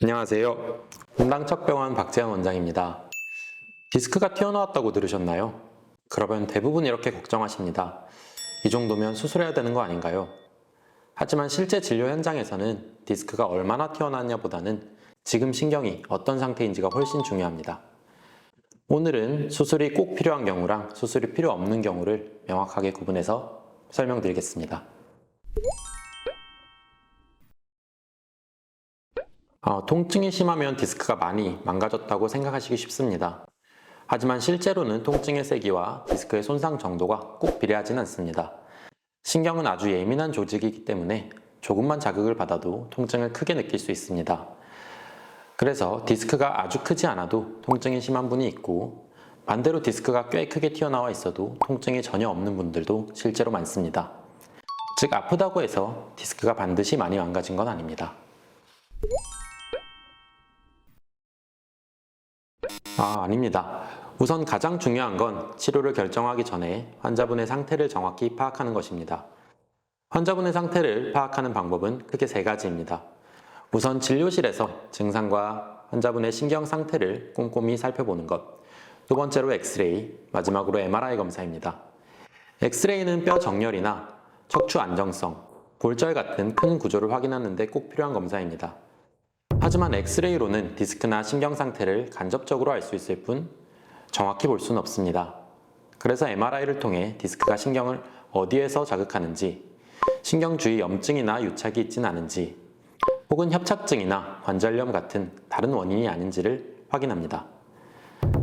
안녕하세요. 분당척병원 박재현 원장입니다. 디스크가 튀어나왔다고 들으셨나요? 그러면 대부분 이렇게 걱정하십니다. 이 정도면 수술해야 되는 거 아닌가요? 하지만 실제 진료 현장에서는 디스크가 얼마나 튀어나왔냐보다는 지금 신경이 어떤 상태인지가 훨씬 중요합니다. 오늘은 수술이 꼭 필요한 경우랑 수술이 필요 없는 경우를 명확하게 구분해서 설명드리겠습니다. 통증이 심하면 디스크가 많이 망가졌다고 생각하시기 쉽습니다. 하지만 실제로는 통증의 세기와 디스크의 손상 정도가 꼭 비례하진 않습니다. 신경은 아주 예민한 조직이기 때문에 조금만 자극을 받아도 통증을 크게 느낄 수 있습니다. 그래서 디스크가 아주 크지 않아도 통증이 심한 분이 있고, 반대로 디스크가 꽤 크게 튀어나와 있어도 통증이 전혀 없는 분들도 실제로 많습니다. 즉, 아프다고 해서 디스크가 반드시 많이 망가진 건 아닙니다. 아닙니다. 우선 가장 중요한 건 치료를 결정하기 전에 환자분의 상태를 정확히 파악하는 것입니다. 환자분의 상태를 파악하는 방법은 크게 세 가지입니다. 우선 진료실에서 증상과 환자분의 신경 상태를 꼼꼼히 살펴보는 것, 두 번째로 엑스레이, 마지막으로 MRI 검사입니다. 엑스레이는 뼈 정렬이나 척추 안정성, 골절 같은 큰 구조를 확인하는 데 꼭 필요한 검사입니다. 하지만 엑스레이로는 디스크나 신경 상태를 간접적으로 알 수 있을 뿐 정확히 볼 수는 없습니다. 그래서 MRI를 통해 디스크가 신경을 어디에서 자극하는지, 신경 주위 염증이나 유착이 있진 않은지, 혹은 협착증이나 관절염 같은 다른 원인이 아닌지를 확인합니다.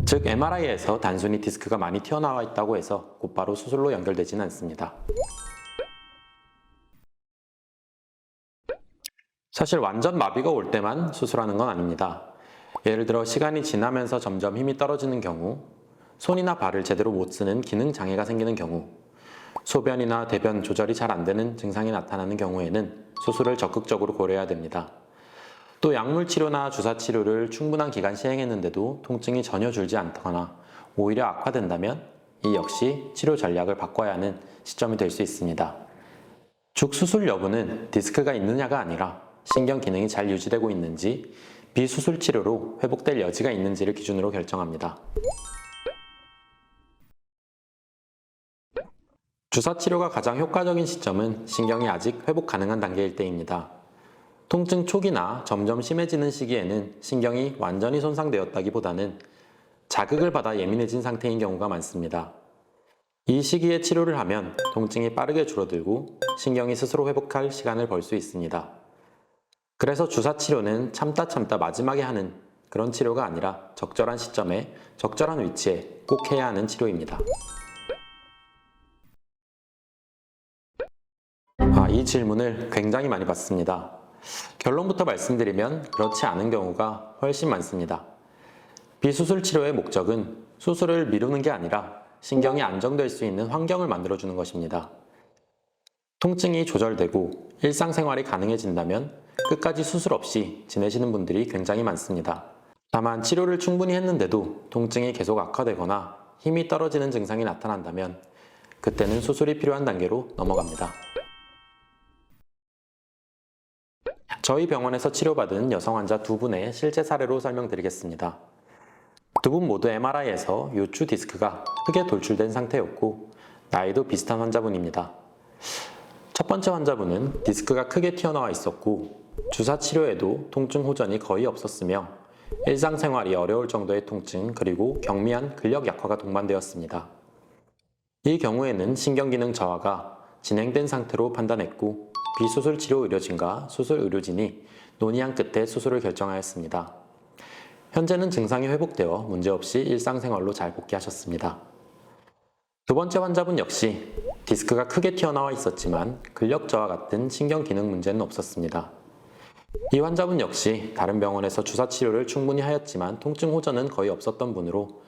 즉, MRI에서 단순히 디스크가 많이 튀어나와 있다고 해서 곧바로 수술로 연결되지는 않습니다. 사실 완전 마비가 올 때만 수술하는 건 아닙니다. 예를 들어 시간이 지나면서 점점 힘이 떨어지는 경우, 손이나 발을 제대로 못 쓰는 기능 장애가 생기는 경우, 소변이나 대변 조절이 잘 안 되는 증상이 나타나는 경우에는 수술을 적극적으로 고려해야 됩니다. 또 약물 치료나 주사 치료를 충분한 기간 시행했는데도 통증이 전혀 줄지 않거나 오히려 악화된다면 이 역시 치료 전략을 바꿔야 하는 시점이 될 수 있습니다. 즉, 수술 여부는 디스크가 있느냐가 아니라 신경 기능이 잘 유지되고 있는지, 비수술 치료로 회복될 여지가 있는지를 기준으로 결정합니다. 주사 치료가 가장 효과적인 시점은 신경이 아직 회복 가능한 단계일 때입니다. 통증 초기나 점점 심해지는 시기에는 신경이 완전히 손상되었다기보다는 자극을 받아 예민해진 상태인 경우가 많습니다. 이 시기에 치료를 하면 통증이 빠르게 줄어들고 신경이 스스로 회복할 시간을 벌 수 있습니다. 그래서 주사 치료는 참다 마지막에 하는 그런 치료가 아니라 적절한 시점에 적절한 위치에 꼭 해야 하는 치료입니다. 이 질문을 굉장히 많이 받습니다. 결론부터 말씀드리면 그렇지 않은 경우가 훨씬 많습니다. 비수술 치료의 목적은 수술을 미루는 게 아니라 신경이 안정될 수 있는 환경을 만들어주는 것입니다. 통증이 조절되고 일상생활이 가능해진다면 끝까지 수술 없이 지내시는 분들이 굉장히 많습니다. 다만 치료를 충분히 했는데도 통증이 계속 악화되거나 힘이 떨어지는 증상이 나타난다면 그때는 수술이 필요한 단계로 넘어갑니다. 저희 병원에서 치료받은 여성 환자 두 분의 실제 사례로 설명드리겠습니다. 두 분 모두 MRI에서 요추 디스크가 크게 돌출된 상태였고 나이도 비슷한 환자분입니다. 첫 번째 환자분은 디스크가 크게 튀어나와 있었고 주사 치료에도 통증 호전이 거의 없었으며 일상생활이 어려울 정도의 통증 그리고 경미한 근력 약화가 동반되었습니다. 이 경우에는 신경기능 저하가 진행된 상태로 판단했고 비수술 치료 의료진과 수술 의료진이 논의한 끝에 수술을 결정하였습니다. 현재는 증상이 회복되어 문제없이 일상생활로 잘 복귀하셨습니다. 두 번째 환자분 역시 디스크가 크게 튀어나와 있었지만 근력 저하 같은 신경기능 문제는 없었습니다. 이 환자분 역시 다른 병원에서 주사 치료를 충분히 하였지만 통증 호전은 거의 없었던 분으로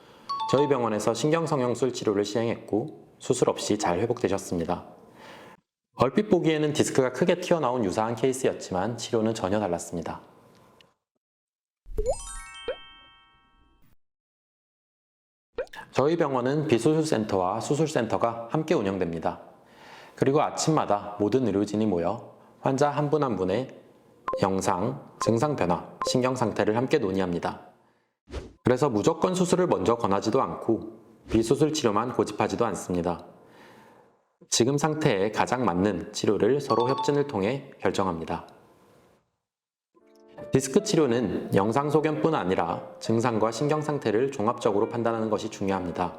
저희 병원에서 신경성형술 치료를 시행했고 수술 없이 잘 회복되셨습니다. 얼핏 보기에는 디스크가 크게 튀어나온 유사한 케이스였지만 치료는 전혀 달랐습니다. 저희 병원은 비수술센터와 수술센터가 함께 운영됩니다. 그리고 아침마다 모든 의료진이 모여 환자 한 분 한 분의 영상, 증상 변화, 신경 상태를 함께 논의합니다. 그래서 무조건 수술을 먼저 권하지도 않고 비수술 치료만 고집하지도 않습니다. 지금 상태에 가장 맞는 치료를 서로 협진을 통해 결정합니다. 디스크 치료는 영상 소견뿐 아니라 증상과 신경 상태를 종합적으로 판단하는 것이 중요합니다.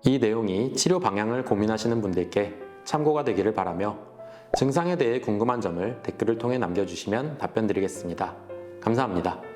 이 내용이 치료 방향을 고민하시는 분들께 참고가 되기를 바라며 증상에 대해 궁금한 점을 댓글을 통해 남겨주시면 답변 드리겠습니다. 감사합니다.